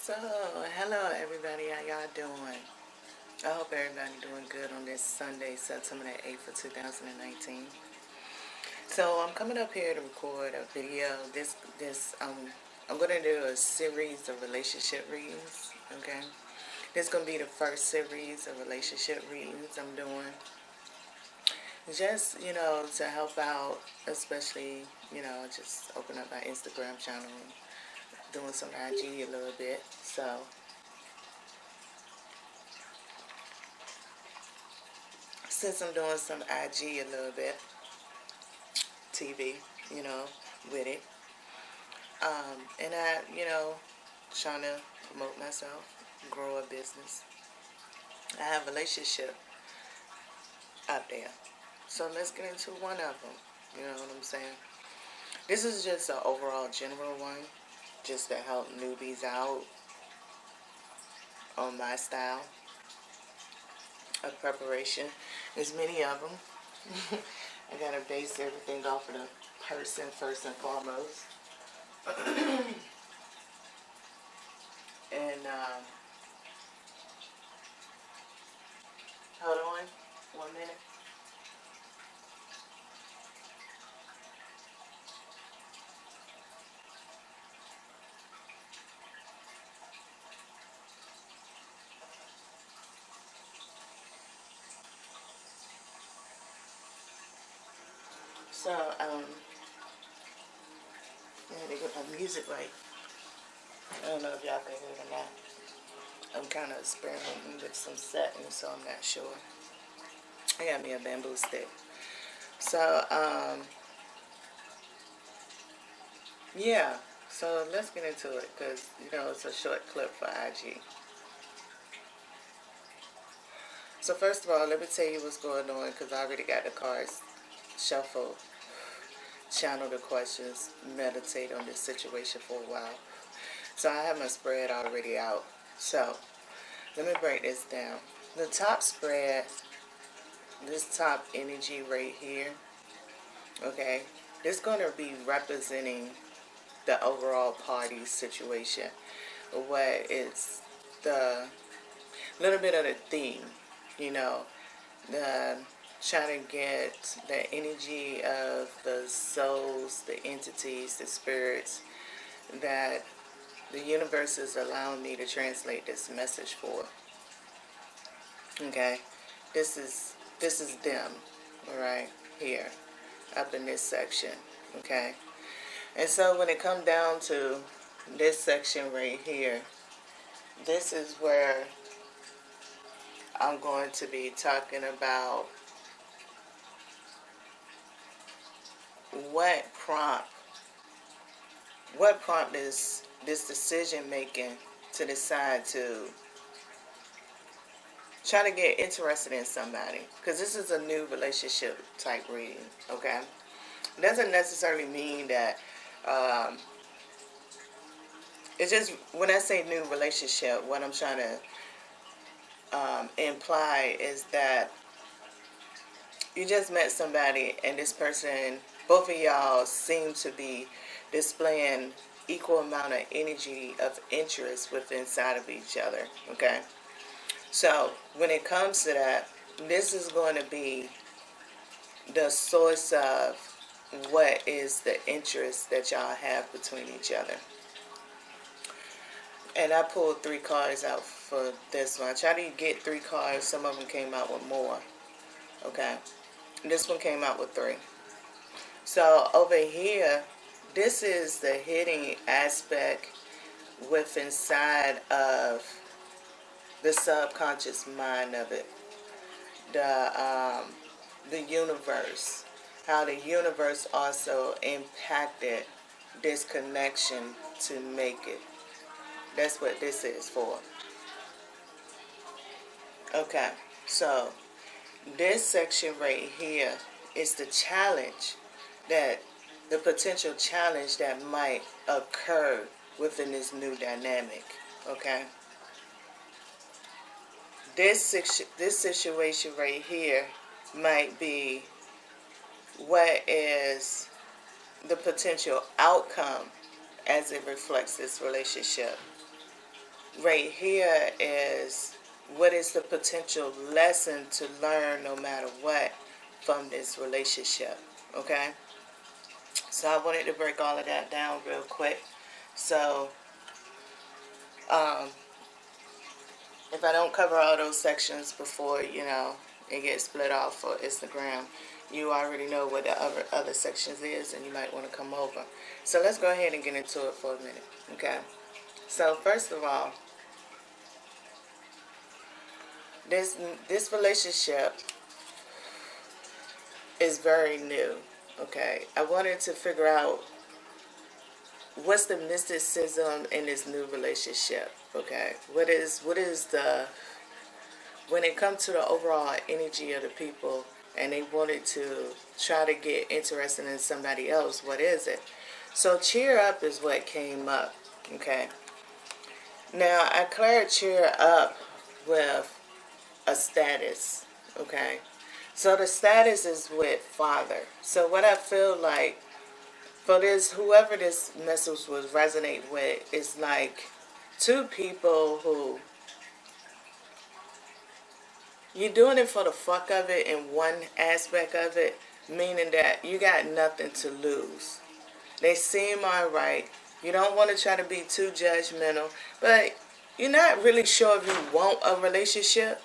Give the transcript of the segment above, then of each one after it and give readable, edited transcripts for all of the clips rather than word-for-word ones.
So, hello everybody, how y'all doing? I hope everybody doing good on this Sunday, September the 8th of 2019. So, I'm coming up here to record a video. I'm going to do a series of relationship readings, okay? This is going to be the first series of relationship readings I'm doing. Just, to help out, especially, just open up my Instagram channel and doing some IG a little bit. So, since I'm doing some IG a little bit, TV, with it, and trying to promote myself, grow a business. I have a relationship out there. So let's get into one of them. You know what I'm saying? This is just an overall general one, just to help newbies out on my style of preparation. There's many of them. I gotta base everything off of the person first and foremost. And hold on 1 minute. So, I had to get my music right. I don't know if y'all can hear it or not. I'm kind of experimenting with some settings, so I'm not sure. I got me a bamboo stick. So, yeah. So, let's get into it, because, it's a short clip for IG. So, first of all, let me tell you what's going on, because I already got the cards shuffled. Channel the questions, meditate on this situation for a while. So I have my spread already out. So let me break this down. The top spread, this top energy right here, okay, this is going to be representing the overall party situation. What is the little bit of the theme, the trying to get the energy of the souls, the entities, the spirits that the universe is allowing me to translate this message for. Okay, this is them, all right, here, up in this section. Okay, and so when it comes down to this section right here, this is where I'm going to be talking about what prompt is this decision making to decide to try to get interested in somebody, because this is a new relationship type reading. Okay, it doesn't necessarily mean that it's just, when I say new relationship, what I'm trying to imply is that you just met somebody, and this person, both of y'all seem to be displaying equal amount of energy of interest within inside of each other. Okay, so when it comes to that, this is going to be the source of what is the interest that y'all have between each other. And I pulled 3 cards out for this one. I tried to get 3 cards. Some of them came out with more. Okay, this one came out with 3. So over here, this is the hidden aspect with inside of the subconscious mind of it. The universe. How the universe also impacted this connection to make it. That's what this is for. Okay, so this section right here is the challenge, that the potential challenge that might occur within this new dynamic. Okay, this situation right here might be what is the potential outcome as it reflects this relationship. right here is what is the potential lesson to learn no matter what from this relationship. Okay? So I wanted to break all of that down real quick. So, um, if I don't cover all those sections before, it gets split off for Instagram, you already know what the other sections is, and you might want to come over. So let's go ahead and get into it for a minute, okay? So first of all, this relationship is very new, okay? I wanted to figure out what's the mysticism in this new relationship, okay? What is the, when it comes to the overall energy of the people and they wanted to try to get interested in somebody else, what is it? So cheer up is what came up, okay? Now, I cleared cheer up with a status, okay? So the status is with father. So what I feel like for this, whoever this message was resonate with, is like two people who, you're doing it for the fuck of it in one aspect of it, meaning that you got nothing to lose. They seem alright. You don't want to try to be too judgmental, but you're not really sure if you want a relationship.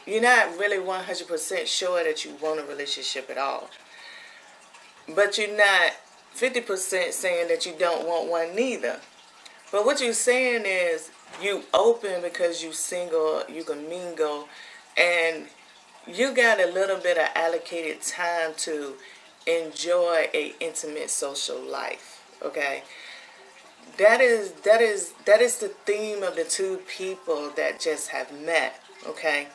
You're not really 100% sure that you want a relationship at all. But you're not 50% saying that you don't want one neither. But what you're saying is you open because you single, you can mingle, and you got a little bit of allocated time to enjoy a intimate social life. Okay? That is the theme of the two people that just have met. Okay?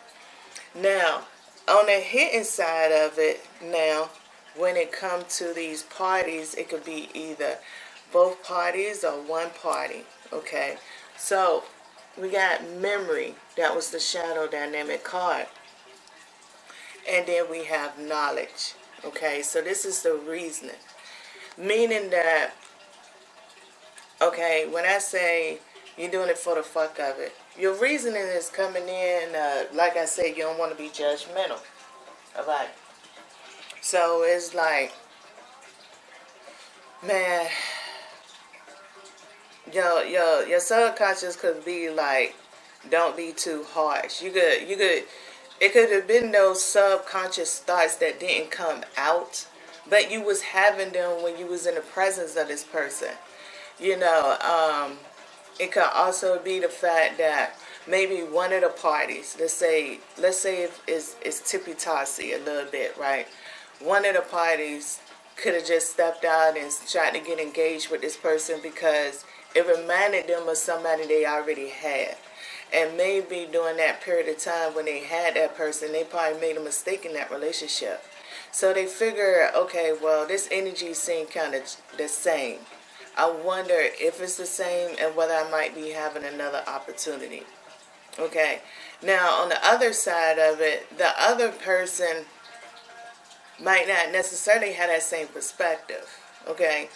Now, on the hitting side of it, now, when it comes to these parties, it could be either both parties or one party. Okay? So, we got memory. That was the shadow dynamic card. And then we have knowledge. Okay? So, this is the reasoning. Meaning that, okay, when I say you're doing it for the fuck of it, your reasoning is coming in, like I said, you don't want to be judgmental. Alright? So it's like, man, your subconscious could be like, don't be too harsh. It could have been those subconscious thoughts that didn't come out, but you was having them when you was in the presence of this person. It could also be the fact that maybe one of the parties, let's say if it's tippy-tossy a little bit, right? One of the parties could have just stepped out and tried to get engaged with this person because it reminded them of somebody they already had. And maybe during that period of time when they had that person, they probably made a mistake in that relationship. So they figure, okay, well, this energy seems kind of the same. I wonder if it's the same and whether I might be having another opportunity. Okay. Now, on the other side of it, the other person might not necessarily have that same perspective. Okay.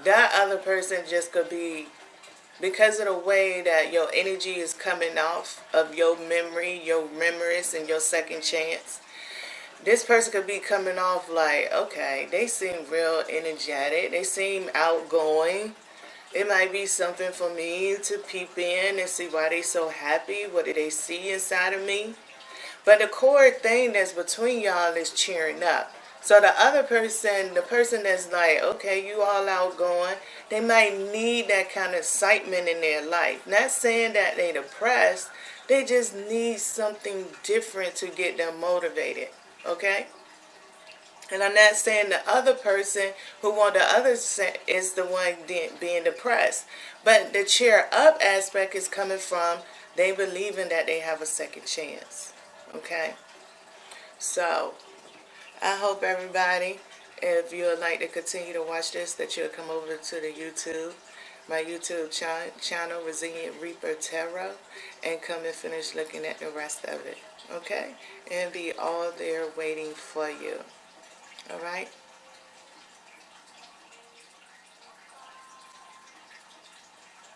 That other person just could be, because of the way that your energy is coming off of your memory, your memories, and your second chance. This person could be coming off like, okay, they seem real energetic. They seem outgoing. It might be something for me to peep in and see why they so happy. What do they see inside of me? But the core thing that's between y'all is cheering up. So the other person, the person that's like, okay, you all outgoing, they might need that kind of excitement in their life. Not saying that they depressed. They just need something different to get them motivated. Okay? And I'm not saying the other person who want the other is the one being depressed. But the cheer up aspect is coming from they believing that they have a second chance. Okay? So, I hope everybody, if you would like to continue to watch this, that you'll come over to the YouTube, my YouTube channel, Resilient Reaper Tarot, and come and finish looking at the rest of it. Okay? And be all there waiting for you. Alright?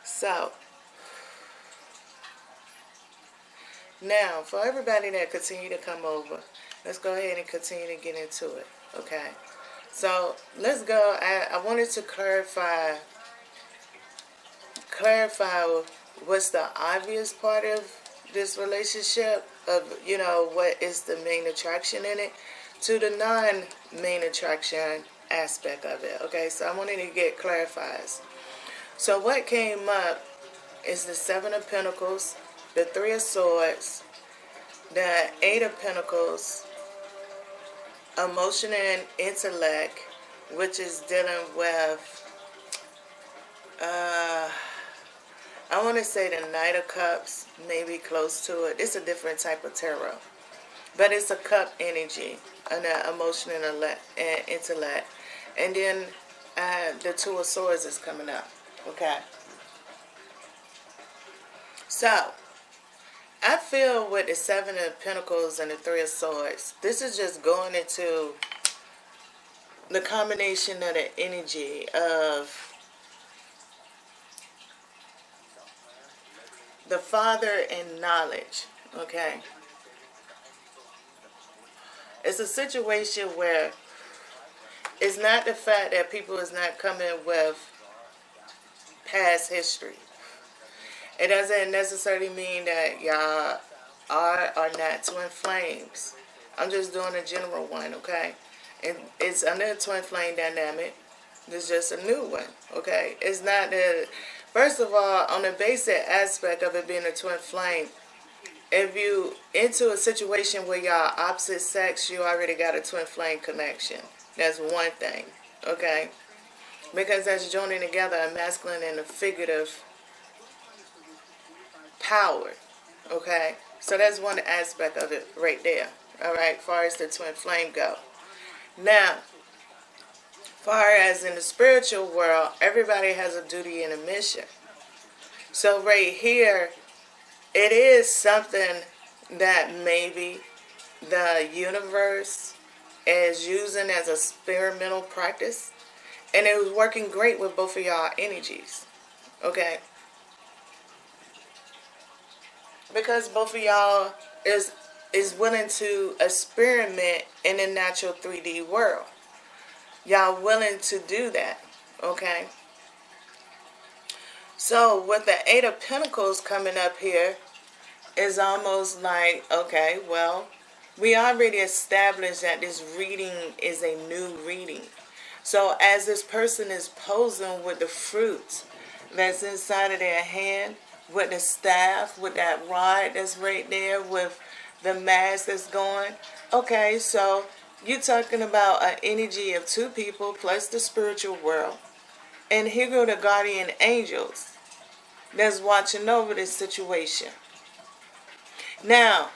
So, Now, for everybody that continue to come over, let's go ahead and continue to get into it. Okay. So let's go. I wanted to clarify what's the obvious part of this relationship, of what is the main attraction in it, to the non-main attraction aspect of it. Okay, so I wanted to get clarified. So what came up is the Seven of Pentacles, the Three of Swords, the Eight of Pentacles, emotion and intellect, which is dealing with I want to say the Knight of Cups, maybe close to it. It's a different type of tarot, but it's a cup energy, and that emotion and intellect. And then the Two of Swords is coming up. Okay. So, I feel with the Seven of Pentacles and the Three of Swords, this is just going into the combination of the energy of the Father and knowledge. Okay. It's a situation where it's not the fact that people is not coming with past history. It doesn't necessarily mean that y'all are or not twin flames. I'm just doing a general one, okay? And it's under a twin flame dynamic. It's just a new one, okay? It's not that. First of all, on the basic aspect of it being a twin flame, if you into a situation where y'all opposite sex, you already got a twin flame connection. That's one thing, okay? Because that's joining together a masculine and a figurative power, okay? So that's one aspect of it right there, all right, as far as the twin flame go. Now, far as in the spiritual world, everybody has a duty and a mission. So right here, it is something that maybe the universe is using as an experimental practice, and it was working great with both of y'all energies, okay? Because both of y'all is willing to experiment in the natural 3D world. Y'all willing to do that, okay? So with the Eight of Pentacles coming up here, is almost like, okay, well, we already established that this reading is a new reading. So as this person is posing with the fruits that's inside of their hand, with the staff, with that rod that's right there, with the mask that's going, okay, so you're talking about an energy of two people plus the spiritual world. And here go the guardian angels that's watching over this situation. Now,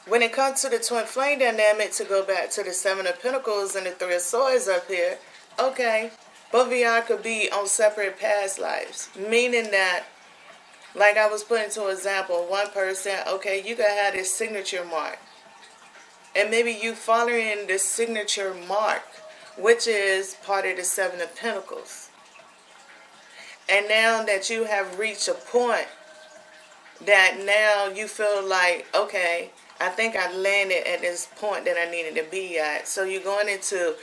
when it comes to the twin flame dynamic, to go back to the Seven of Pentacles and the Three of Swords up here, okay, both of y'all could be on separate past lives. Meaning that, like I was putting to example, one person, okay, you could have this signature mark. And maybe you following the signature mark, which is part of the Seven of Pentacles. And now that you have reached a point that now you feel like, okay, I think I landed at this point that I needed to be at. So you're going into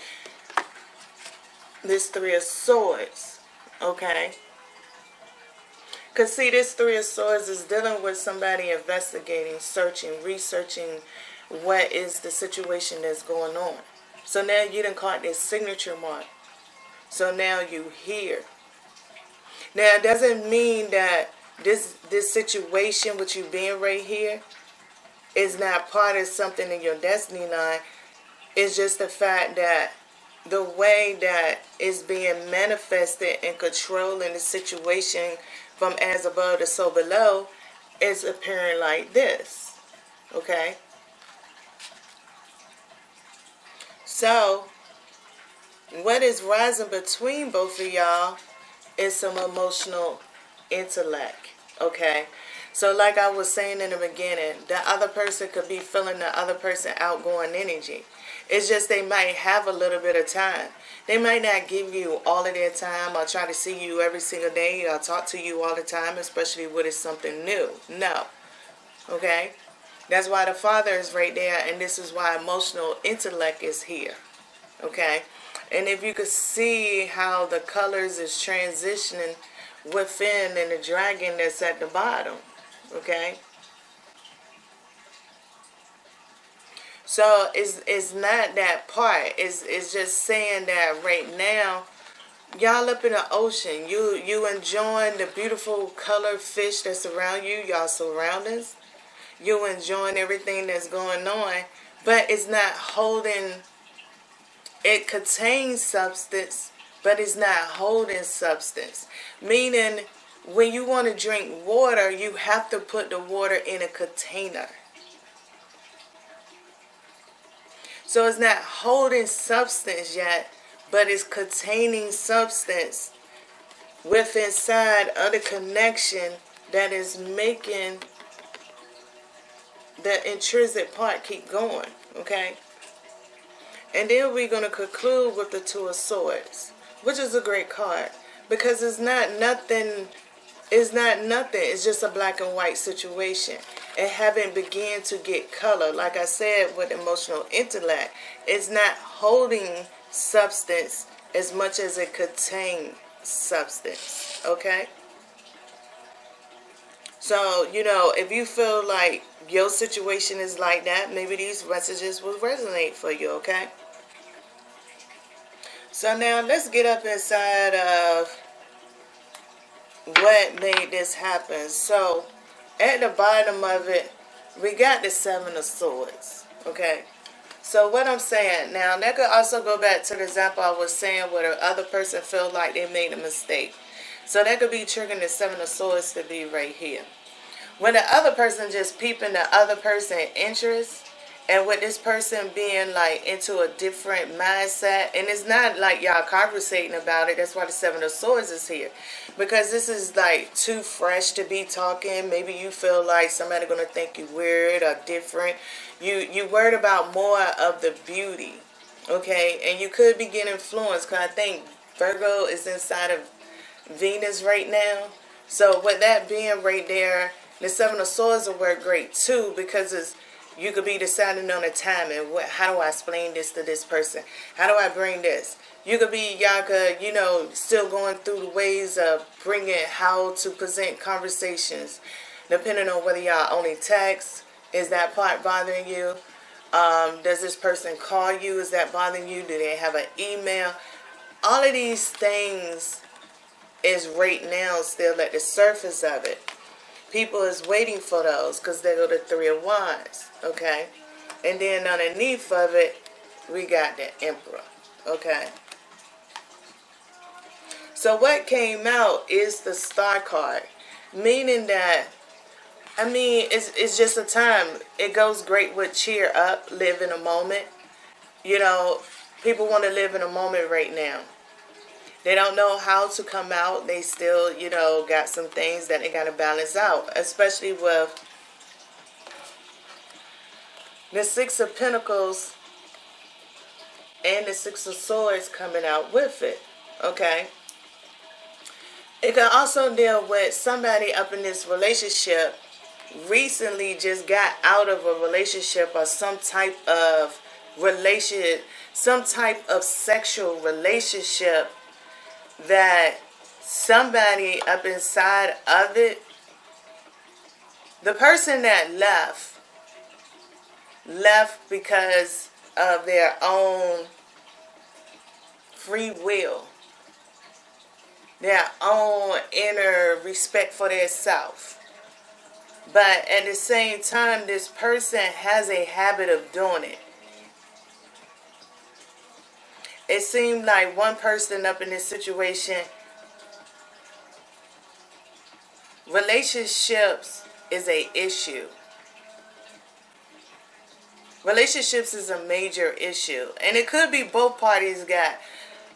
this Three of Swords, okay? Because see, this Three of Swords is dealing with somebody investigating, searching, researching what is the situation that's going on. So now you done caught this signature mark. So now you here. Now it doesn't mean that this situation with you being right here is not part of something in your destiny line. It's just the fact that the way that it's being manifested and controlling the situation from as above to so below is appearing like this. Okay? So, what is rising between both of y'all is some emotional intellect. Okay? So like I was saying in the beginning, the other person could be feeling the other person outgoing energy. It's just they might have a little bit of time. They might not give you all of their time or try to see you every single day or talk to you all the time, especially when it's something new. No. Okay? That's why the Father is right there, and this is why emotional intellect is here. Okay? And if you could see how the colors is transitioning within and the dragon that's at the bottom. Okay? So it's not that part. It's just saying that right now, y'all up in the ocean. You enjoying the beautiful colored fish that's around you, y'all surroundings. You enjoying everything that's going on, but it's not holding. It contains substance, but it's not holding substance. Meaning, when you want to drink water, you have to put the water in a container. So it's not holding substance yet, but it's containing substance with inside of the connection that is making the intrinsic part keep going. Okay? And then we're going to conclude with the Two of Swords, which is a great card. Because it's not nothing. It's just a black and white situation. It haven't begun to get color. Like I said, with emotional intellect, it's not holding substance as much as it contains substance. Okay? So, if you feel like your situation is like that, maybe these messages will resonate for you, okay? So now let's get up inside of what made this happen. So at the bottom of it, we got the Seven of Swords, okay? So what I'm saying, now that could also go back to the example I was saying where the other person felt like they made a mistake. So that could be triggering the Seven of Swords to be right here. When the other person just peeping the other person's interest, and with this person being like into a different mindset, and it's not like y'all conversating about it. That's why the Seven of Swords is here, because this is like too fresh to be talking. Maybe you feel like somebody gonna think you weird or different. You worried about more of the beauty, okay? And you could be getting influenced, because I think Virgo is inside of Venus right now. So with that being right there, the Seven of Swords will work great too, because you could be deciding on a time and how do I explain this to this person? How do I bring this? You could be, y'all could, still going through the ways of bringing how to present conversations, depending on whether y'all only text. Is that part bothering you? Does this person call you? Is that bothering you? Do they have an email? All of these things is right now still at the surface of it. People is waiting for those because they go to Three of Wands, okay? And then underneath of it, we got the Emperor, okay? So what came out is the Star card, meaning that, it's just a time. It goes great with cheer up, live in a moment. People want to live in a moment right now. They don't know how to come out. They still, got some things that they got to balance out. Especially with the Six of Pentacles and the Six of Swords coming out with it. Okay? It can also deal with somebody up in this relationship recently just got out of a relationship or some type of sexual relationship that somebody up inside of it, the person that left because of their own free will, their own inner respect for their self. But at the same time, this person has a habit of doing it. It seemed like one person up in this situation, relationships is a issue. Relationships is a major issue. And it could be both parties got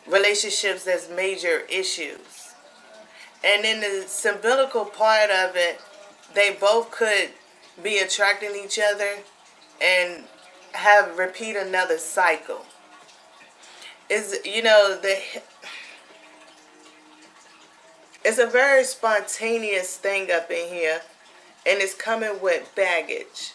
relationships that's major issues. And in the symbolical part of it, they both could be attracting each other and repeat another cycle. It's a very spontaneous thing up in here, and it's coming with baggage.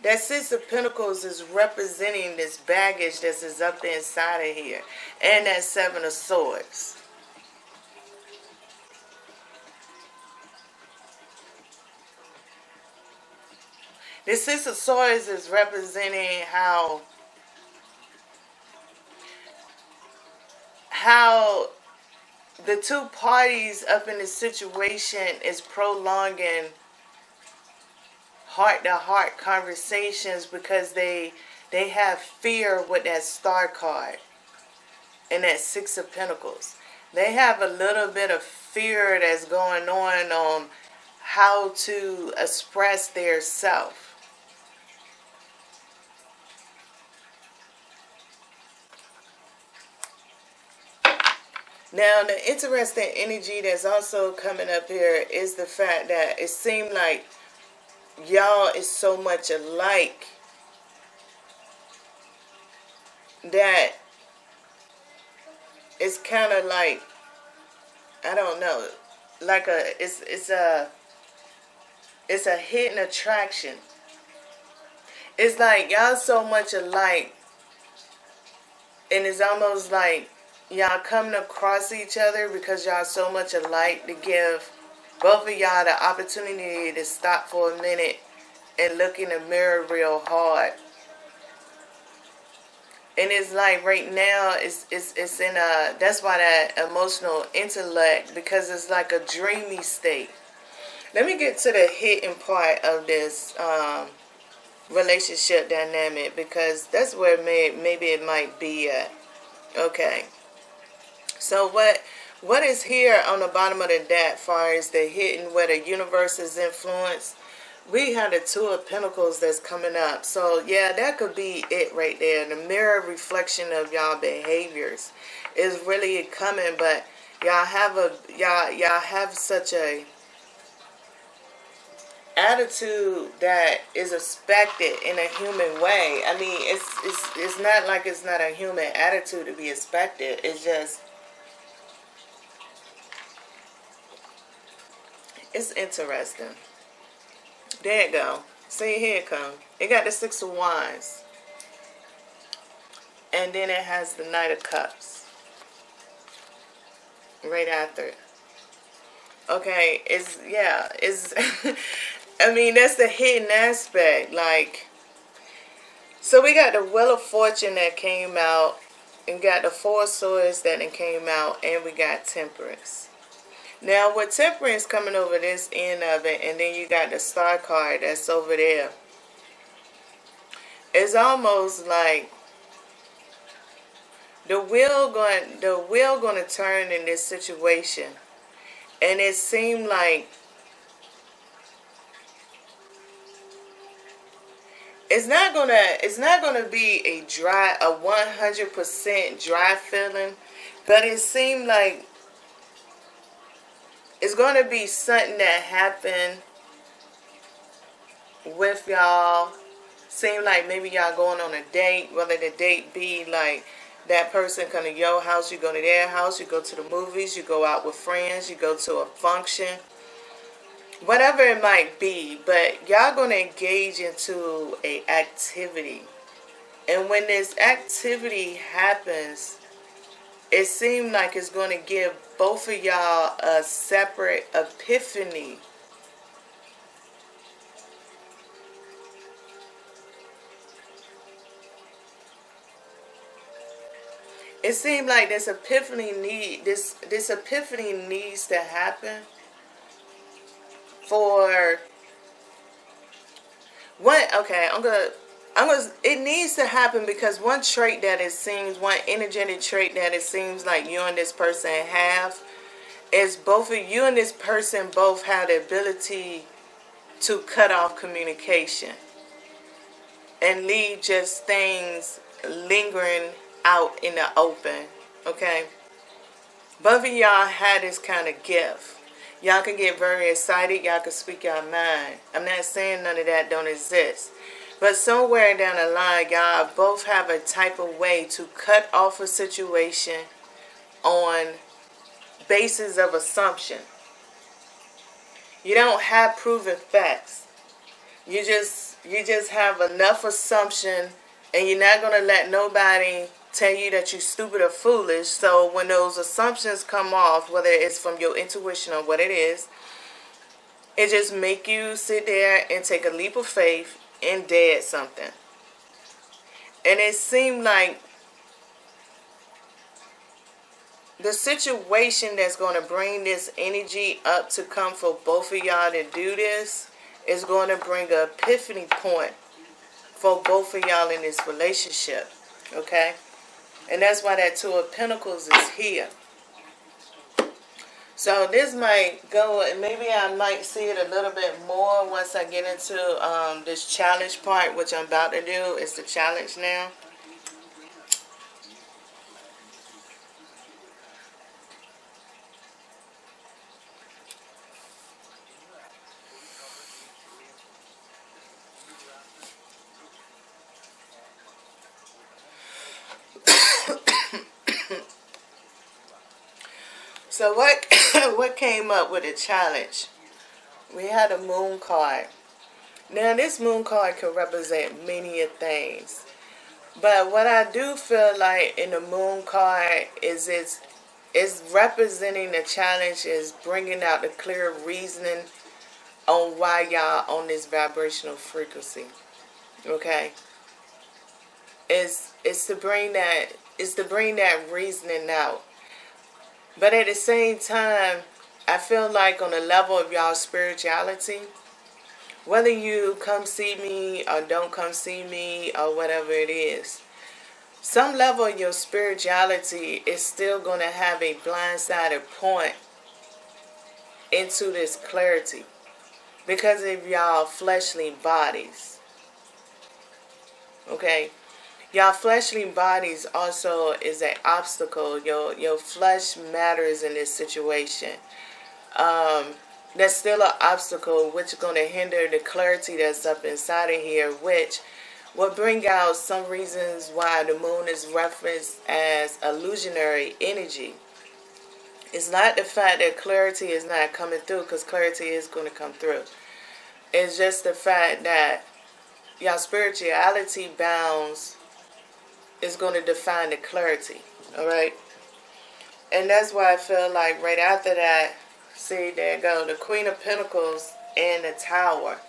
That Six of Pentacles is representing this baggage that is up there inside of here. And that Seven of Swords. The Six of Swords is representing how the two parties up in the situation is prolonging heart-to-heart conversations because they have fear with that Star card and that Six of Pentacles. They have a little bit of fear that's going on how to express their self. Now, the interesting energy that's also coming up here is the fact that it seemed like y'all is so much alike that it's kind of like, I don't know, like it's a hidden attraction. It's like y'all so much alike, and it's almost like y'all coming across each other because y'all so much alike to give both of y'all the opportunity to stop for a minute and look in the mirror real hard. And it's like right now it's in a, that's why that emotional intellect, because it's like a dreamy state. Let me get to the hidden part of this relationship dynamic, because that's where maybe it might be at. Okay. So what is here on the bottom of the deck as far as the hidden, where the universe's influence? We have the Two of Pentacles that's coming up. So yeah, that could be it right there. The mirror reflection of y'all behaviors is really coming, but y'all have such a attitude that is expected in a human way. I mean, it's not like it's not a human attitude to be expected. It's just, it's interesting. There you go. See, here it comes. It got the Six of Wands. And then it has the Knight of Cups right after it. Okay, it's I mean, that's the hidden aspect. Like, so we got the Wheel of Fortune that came out, and got the Four of Swords that came out, and we got Temperance. Now, with Temperance coming over this end of it, and then you got the Star card that's over there, it's almost like the wheel going to turn in this situation, and it seemed like it's not gonna be a 100% dry feeling, but it seemed like it's going to be something that happened with y'all. Seem like maybe y'all going on a date, whether the date be like that person come to your house, you go to their house, you go to the movies, you go out with friends, you go to a function, whatever it might be, but y'all going to engage into a activity. And when this activity happens, it seems like it's going to give both of y'all a separate epiphany. It seems like this epiphany needs to happen for what? Okay, it needs to happen because one trait that it seems, one energetic trait that it seems like you and this person have, is both of you and this person both have the ability to cut off communication and leave just things lingering out in the open. Okay, both of y'all had this kind of gift. Y'all can get very excited. Y'all can speak your mind. I'm not saying none of that don't exist. But somewhere down the line, y'all both have a type of way to cut off a situation on basis of assumption. You don't have proven facts. You just have enough assumption, and you're not gonna let nobody tell you that you're stupid or foolish. So when those assumptions come off, whether it's from your intuition or what it is, it just make you sit there and take a leap of faith and dead something. And it seemed like the situation that's going to bring this energy up to come for both of y'all to do this is going to bring an epiphany point for both of y'all in this relationship. Okay? And that's why that Two of Pentacles is here. So this might go, and maybe I might see it a little bit more once I get into this challenge part, which I'm about to do. It's the challenge now. So what came up with a challenge? We had a moon card. Now this moon card can represent many things. But what I do feel like in the moon card is it's representing the challenge, is bringing out the clear reasoning on why y'all on this vibrational frequency. Okay? It's to bring that reasoning out. But at the same time, I feel like on the level of y'all spirituality, whether you come see me or don't come see me or whatever it is, some level of your spirituality is still going to have a blindsided point into this clarity because of y'all fleshly bodies. Okay? Y'all fleshly bodies also is an obstacle. Your flesh matters in this situation. That's still an obstacle which is going to hinder the clarity that's up inside of here, which will bring out some reasons why the moon is referenced as illusionary energy. It's not the fact that clarity is not coming through, because clarity is going to come through. It's just the fact that y'all spirituality bounds is going to define the clarity. Alright? And that's why I feel like right after that, see, there you go, the Queen of Pentacles and the Tower.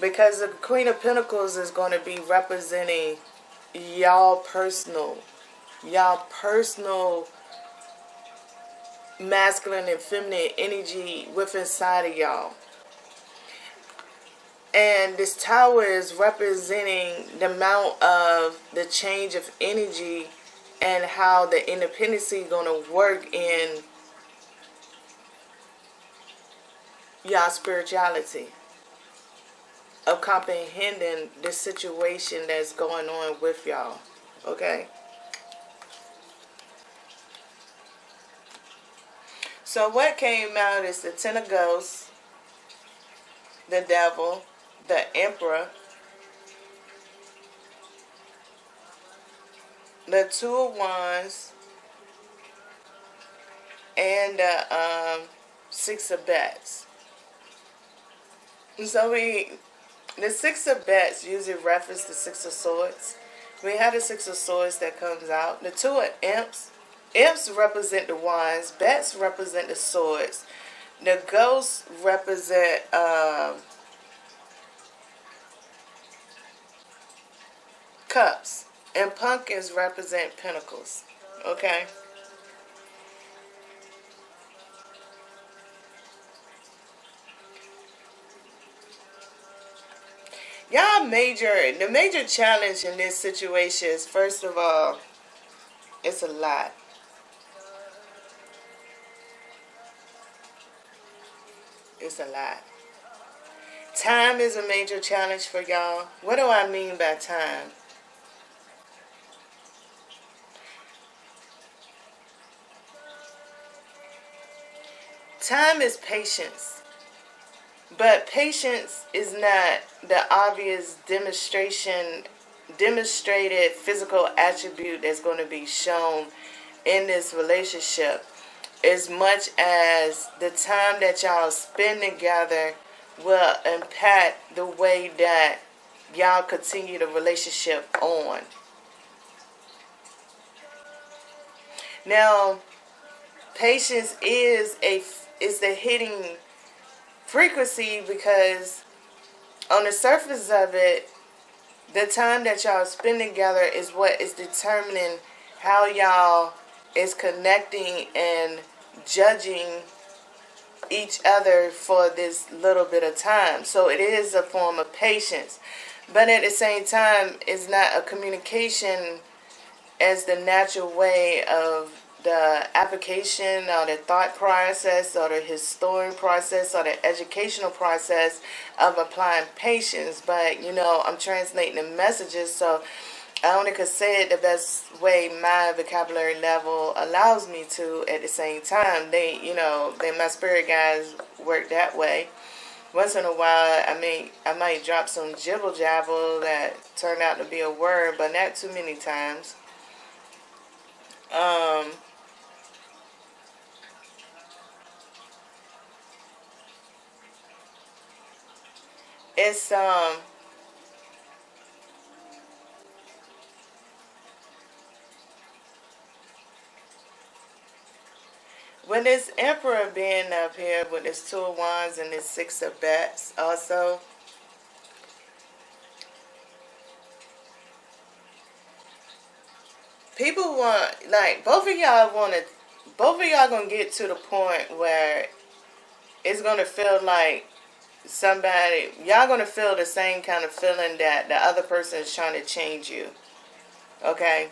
Because the Queen of Pentacles is going to be representing y'all personal masculine and feminine energy within inside of y'all. And this Tower is representing the amount of the change of energy and how the independency is going to work in y'all spirituality, of comprehending the situation that's going on with y'all. Okay? So what came out is the Ten of Ghosts, the Devil, the Emperor, the Two of Wands, and the Six of Bats. So the Six of Bats usually reference the Six of Swords. We have the Six of Swords that comes out. The Two of Imps. Imps represent the wands. Bats represent the swords. The ghosts represent cups. And pumpkins represent pentacles. Okay? The major challenge in this situation is, first of all, it's a lot. It's a lot. Time is a major challenge for y'all. What do I mean by time? Time is patience. But patience is not the obvious demonstrated physical attribute that's going to be shown in this relationship, as much as the time that y'all spend together will impact the way that y'all continue the relationship on. Now, patience is the hitting frequency, because on the surface of it, the time that y'all spend together is what is determining how y'all is connecting and judging each other for this little bit of time. So it is a form of patience. But at the same time, it's not a communication as the natural way of the application or the thought process or the historic process or the educational process of applying patience. But, I'm translating the messages, so I only could say it the best way my vocabulary level allows me to. At the same time, they my spirit guys work that way. Once in a while, I might drop some jibble jabble that turned out to be a word, but not too many times. It's when this Emperor being up here with his 2 of Wands and his 6 of Bats also, people want, like, both of y'all gonna get to the point where it's gonna feel like y'all gonna feel the same kind of feeling that the other person is trying to change you. Okay?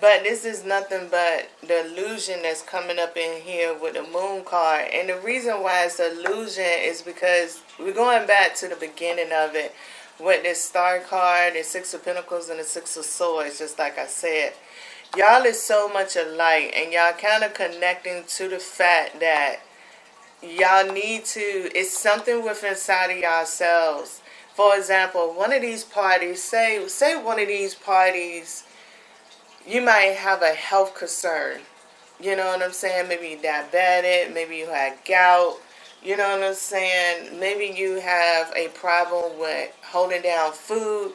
But this is nothing but the illusion that's coming up in here with the Moon card. And the reason why it's an illusion is because we're going back to the beginning of it with this Star card, the 6 of Pentacles, and the 6 of Swords, just like I said. Y'all is so much alike, and y'all kind of connecting to the fact that y'all need to, it's something within inside of yourselves. For example, one of these parties, say one of these parties, you might have a health concern. You know what I'm saying? Maybe you're diabetic, maybe you had gout. You know what I'm saying? Maybe you have a problem with holding down food.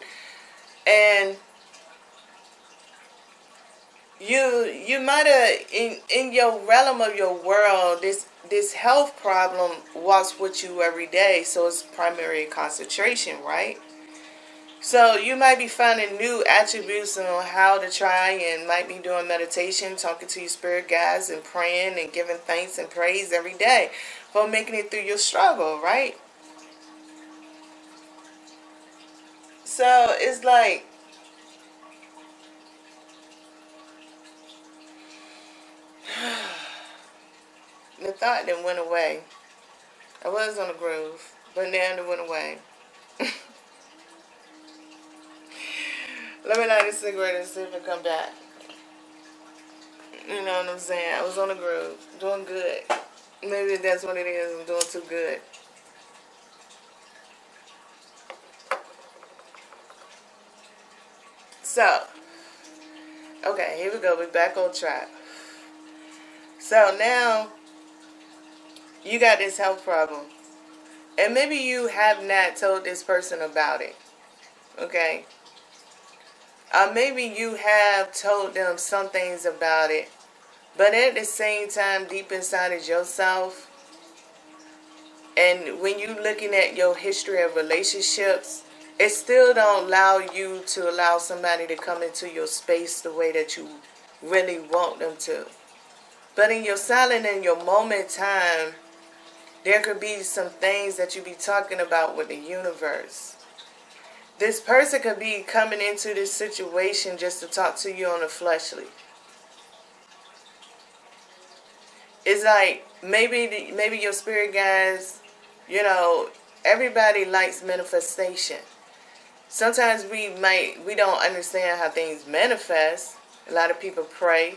And you might have, in your realm of your world, this health problem walks with you every day. So it's primary concentration, right? So you might be finding new attributes on how to try, and might be doing meditation, talking to your spirit guides, and praying and giving thanks and praise every day for making it through your struggle, right? So it's like, the thought that went away. I was on a groove, but now it went away. Let me light a cigarette and see if it come back. You know what I'm saying? I was on a groove, doing good. Maybe that's what it is. I'm doing too good. So, okay, here we go. We're back on track. So now, you got this health problem. And maybe you have not told this person about it. Okay? Maybe you have told them some things about it, but at the same time, deep inside of yourself, and when you're looking at your history of relationships, it still don't allow you to allow somebody to come into your space the way that you really want them to. But in your silent and your moment time, there could be some things that you be talking about with the universe. This person could be coming into this situation just to talk to you on the fleshly. It's like maybe your spirit guides, everybody likes manifestation. Sometimes we don't understand how things manifest. A lot of people pray,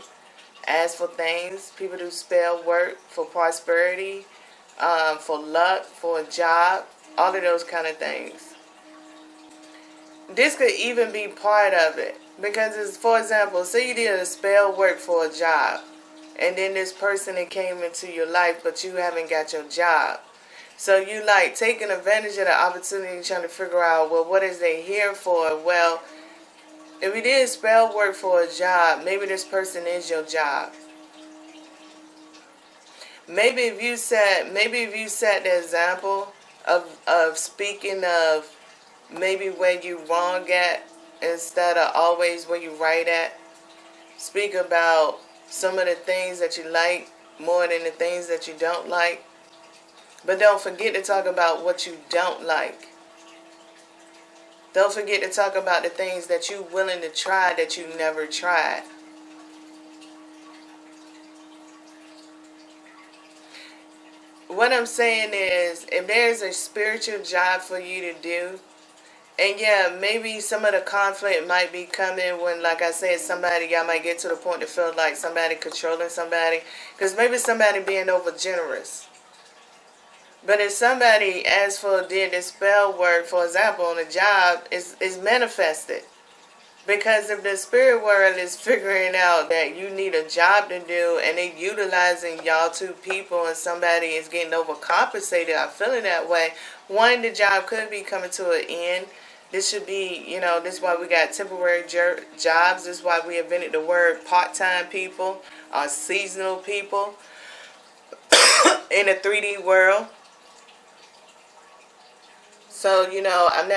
ask for things. People do spell work for prosperity, for luck, for a job, all of those kind of things. This could even be part of it. Because, it's, for example, say you did a spell work for a job, and then this person that came into your life, but you haven't got your job. So you like taking advantage of the opportunity, trying to figure out, well, what is they here for? Well, if you did spell work for a job, maybe this person is your job. Maybe if you set the example of speaking of maybe where you wrong at instead of always where you right at. Speak about some of the things that you like more than the things that you don't like. But don't forget to talk about what you don't like. Don't forget to talk about the things that you're willing to try that you never tried. What I'm saying is, if there's a spiritual job for you to do, and yeah, maybe some of the conflict might be coming when, like I said, y'all might get to the point to feel like somebody controlling somebody. Because maybe somebody being over generous. But if somebody did the spell work, for example, on a job, is manifested. Because if the spirit world is figuring out that you need a job to do and they utilizing y'all two people and somebody is getting overcompensated, I'm feeling that way. One, the job could be coming to an end. This should be, this is why we got temporary jobs. This is why we invented the word part-time people or seasonal people in the 3D world. So, I'm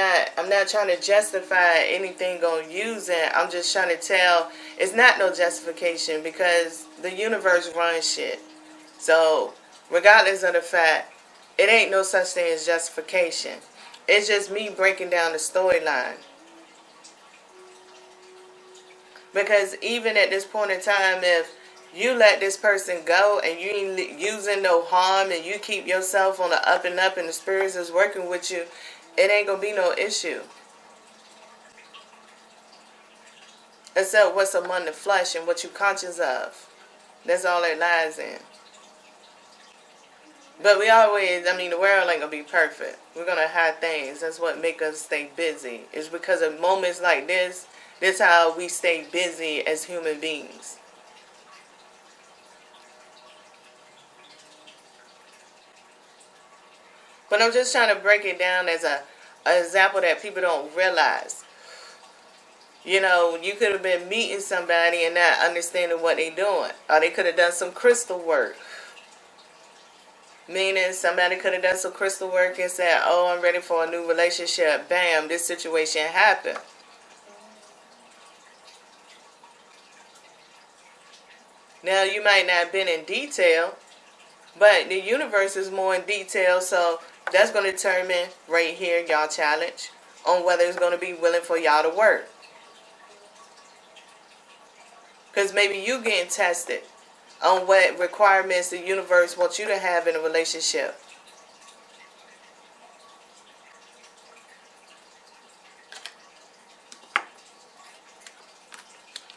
not trying to justify anything on using. I'm just trying to tell it's not no justification because the universe runs shit. So, regardless of the fact, it ain't no such thing as justification. It's just me breaking down the storyline. Because even at this point in time, if you let this person go and you ain't using no harm and you keep yourself on the up and up and the spirits is working with you, it ain't gonna be no issue. Except what's among the flesh and what you conscious of. That's all that lies in. But the world ain't gonna be perfect. We're gonna have things. That's what make us stay busy. It's because of moments like this. This how we stay busy as human beings. But I'm just trying to break it down as an example that people don't realize. You could have been meeting somebody and not understanding what they're doing. Or they could have done some crystal work. Meaning somebody could have done some crystal work and said, oh, I'm ready for a new relationship. Bam, this situation happened. Now, you might not have been in detail, but the universe is more in detail, so that's going to determine right here, y'all challenge, on whether it's going to be willing for y'all to work. Because maybe you getting tested on what requirements the universe wants you to have in a relationship.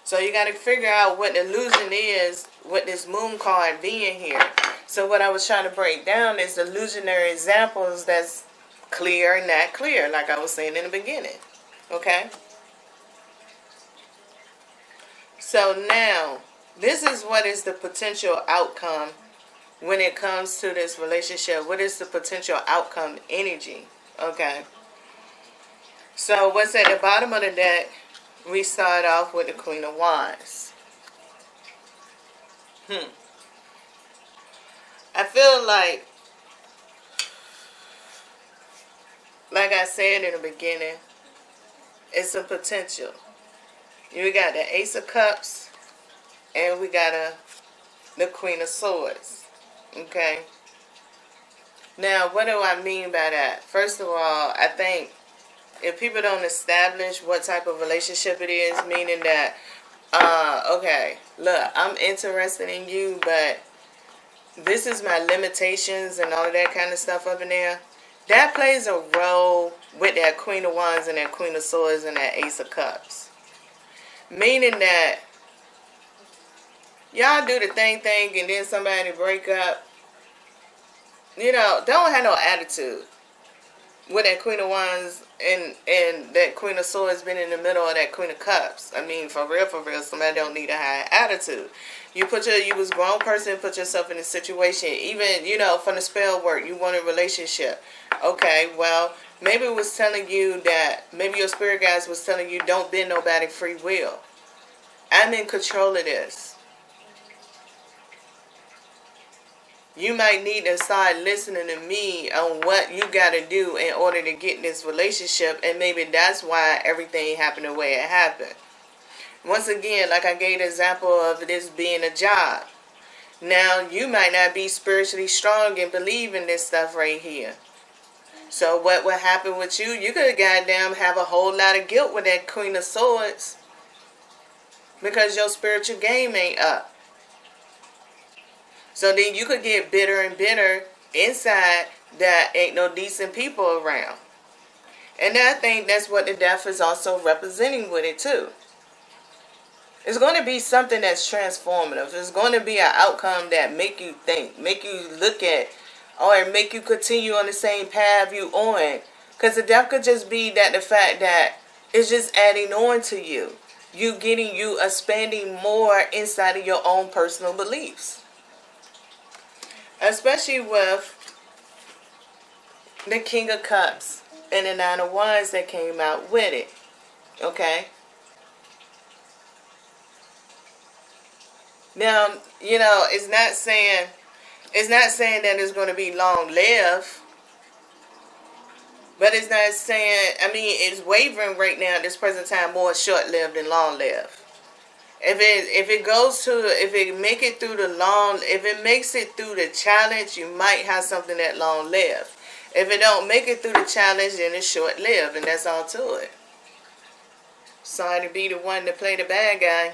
So you got to figure out what the illusion is with this moon card being here. So what I was trying to break down is the illusionary examples that's clear and not clear, like I was saying in the beginning. Okay? So now, this is what is the potential outcome when it comes to this relationship. What is the potential outcome energy? Okay. So what's at the bottom of the deck? We start off with the Queen of Wands. I feel like I said in the beginning, it's a potential. We got the Ace of Cups and we got the Queen of Swords. Okay. Now, what do I mean by that? First of all, I think if people don't establish what type of relationship it is, meaning that, okay, look, I'm interested in you, but this is my limitations and all of that kind of stuff up in there. That plays a role with that Queen of Wands and that Queen of Swords and that Ace of Cups. Meaning that y'all do the thing and then somebody break up. Don't have no attitude. with that Queen of Wands and that Queen of Swords been in the middle of that Queen of Cups. I mean, for real, somebody don't need a high attitude. You was a grown person, put yourself in a situation, even, from the spell work, you want a relationship. Okay, well, maybe it was telling you that, maybe your spirit guides was telling you, don't bend nobody free will. I'm in control of this. You might need to start listening to me on what you got to do in order to get this relationship, and maybe that's why everything happened the way it happened. Once again, like I gave the example of this being a job. Now, you might not be spiritually strong and believe in this stuff right here. So what would happen with you? You could goddamn have a whole lot of guilt with that Queen of Swords because your spiritual game ain't up. So then you could get bitter and bitter inside that ain't no decent people around. And I think that's what the death is also representing with it too. It's going to be something that's transformative. It's going to be an outcome that make you think, make you look at, or make you continue on the same path you on. Because the death could just be that the fact that it's just adding on to you. You expanding more inside of your own personal beliefs. Especially with the King of Cups and the Nine of Wands that came out with it. Okay? Now, it's not saying that it's going to be long-lived. But it's not saying, it's wavering right now at this present time, more short-lived than long-lived. If it makes it through the challenge, you might have something that long-lived. If it don't make it through the challenge, then it's short-lived, and that's all to it. Sorry to be the one to play the bad guy.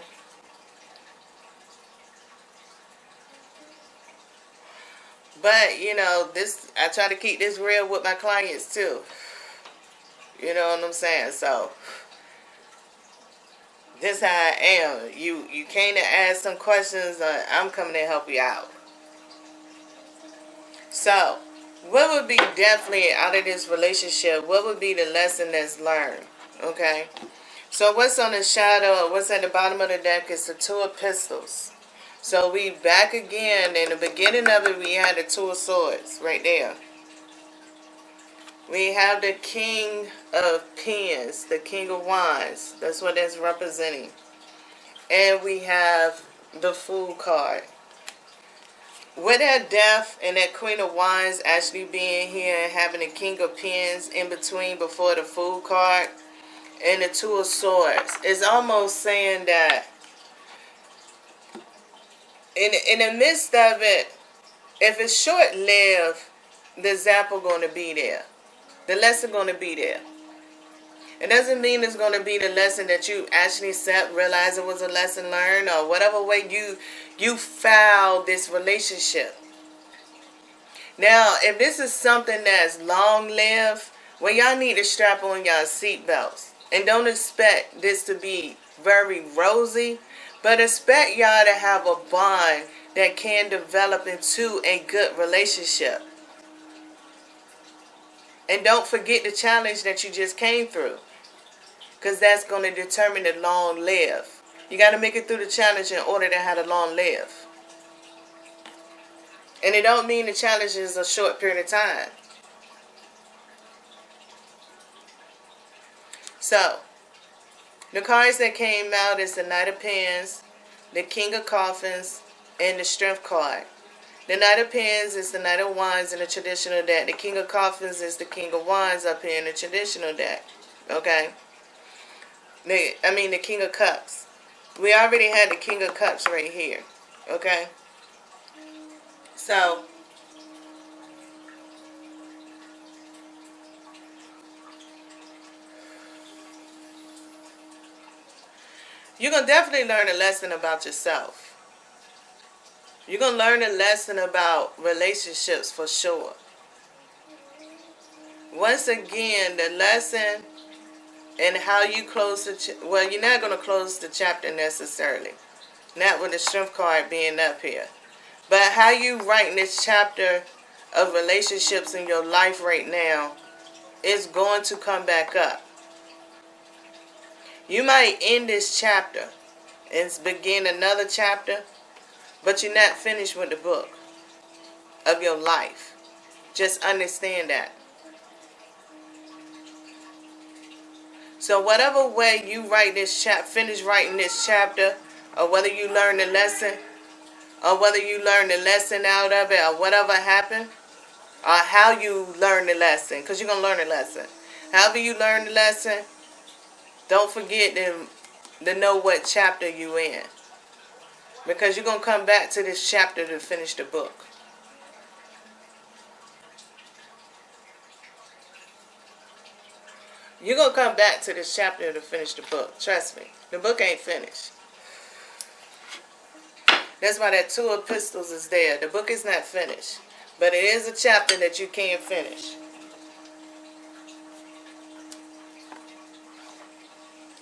But, I try to keep this real with my clients, too. You know what I'm saying? So, this how I am. You came to ask some questions, I'm coming to help you out. So, what would be definitely out of this relationship, what would be the lesson that's learned? Okay? So, what's on the shadow, what's at the bottom of the deck is the Two of Pistols. So we back again. In the beginning of it, we had the Two of Swords right there. We have the King of Pens, the King of Wands. That's what that's representing. And we have the Fool card. With that Death and that Queen of Wands actually being here and having the King of Pens in between before the Fool card and the Two of Swords, it's almost saying that in the midst of it, if it's short-lived, the example going to be there. The lesson going to be there. It doesn't mean it's going to be the lesson that you actually realize it was a lesson learned, or whatever way you found this relationship. Now, if this is something that's long-lived, well, y'all need to strap on y'all seatbelts. And don't expect this to be very rosy. But expect y'all to have a bond that can develop into a good relationship. And don't forget the challenge that you just came through. Because that's going to determine the long live. You got to make it through the challenge in order to have a long live. And it don't mean the challenge is a short period of time. So, the cards that came out is the Knight of Pens, the King of Coffins, and the Strength card. The Knight of Pens is the Knight of Wands in the traditional deck. The King of Coffins is the King of Wands up here in the traditional deck. Okay? The King of Cups. We already had the King of Cups right here. Okay? So, you're going to definitely learn a lesson about yourself. You're going to learn a lesson about relationships for sure. Once again, the lesson and how you close well, you're not going to close the chapter necessarily. Not with the Strength card being up here. But how you write this chapter of relationships in your life right now is going to come back up. You might end this chapter and begin another chapter, but you're not finished with the book of your life. Just understand that. So whatever way you write this finish writing this chapter, or whether you learn the lesson, or whether you learn the lesson out of it, or whatever happened, or how you learn the lesson, because you're going to learn the lesson. However you learn the lesson, don't forget to know what chapter you in. Because you're going to come back to this chapter to finish the book. You're going to come back to this chapter to finish the book. Trust me. The book ain't finished. That's why that 2 epistles is there. The book is not finished. But it is a chapter that you can finish.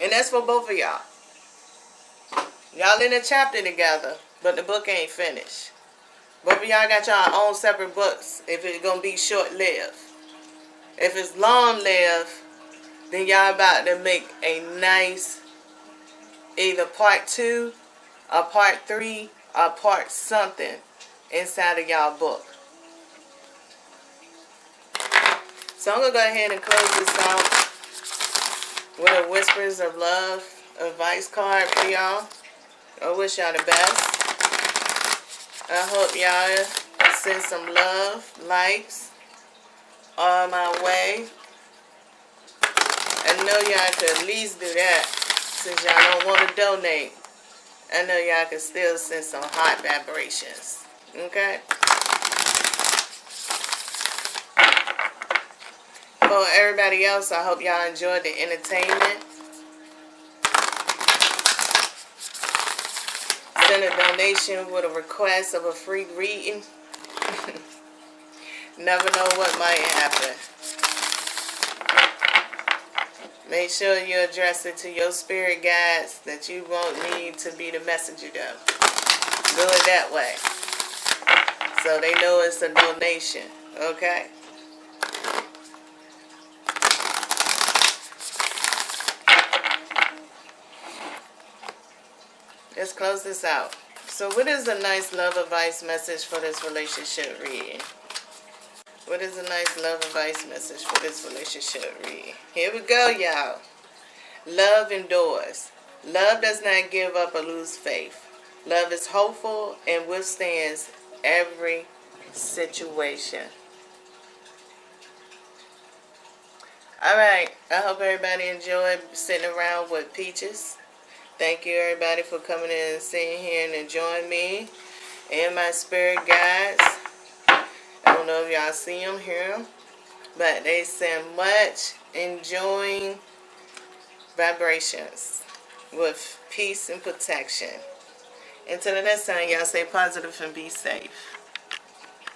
And that's for both of y'all. Y'all in a chapter together, but the book ain't finished. Both of y'all got y'all own separate books if it's going to be short-lived. If it's long-lived, then y'all about to make a nice either part 2 or part 3 or part something inside of y'all book. So I'm going to go ahead and close this out with a Whispers of Love advice card for y'all. I wish y'all the best. I hope y'all send some love, likes on my way. I know y'all could at least do that since y'all don't want to donate. I know y'all can still send some hot vibrations. Okay? For everybody else, I hope y'all enjoyed the entertainment. Send a donation with a request of a free reading. Never know what might happen. Make sure you address it to your spirit guides that you won't need to be the messenger of. Do it that way. So they know it's a donation. Okay? Let's close this out. So what is a nice love advice message for this relationship reading? What is a nice love advice message for this relationship reading? Here we go, y'all. Love endures. Love does not give up or lose faith. Love is hopeful and withstands every situation. Alright, I hope everybody enjoyed sitting around with Peaches. Thank you everybody for coming in and sitting here and enjoying me and my spirit guides. I don't know if y'all see them, hear them, but they send much enjoying vibrations with peace and protection. Until the next time, y'all stay positive and be safe.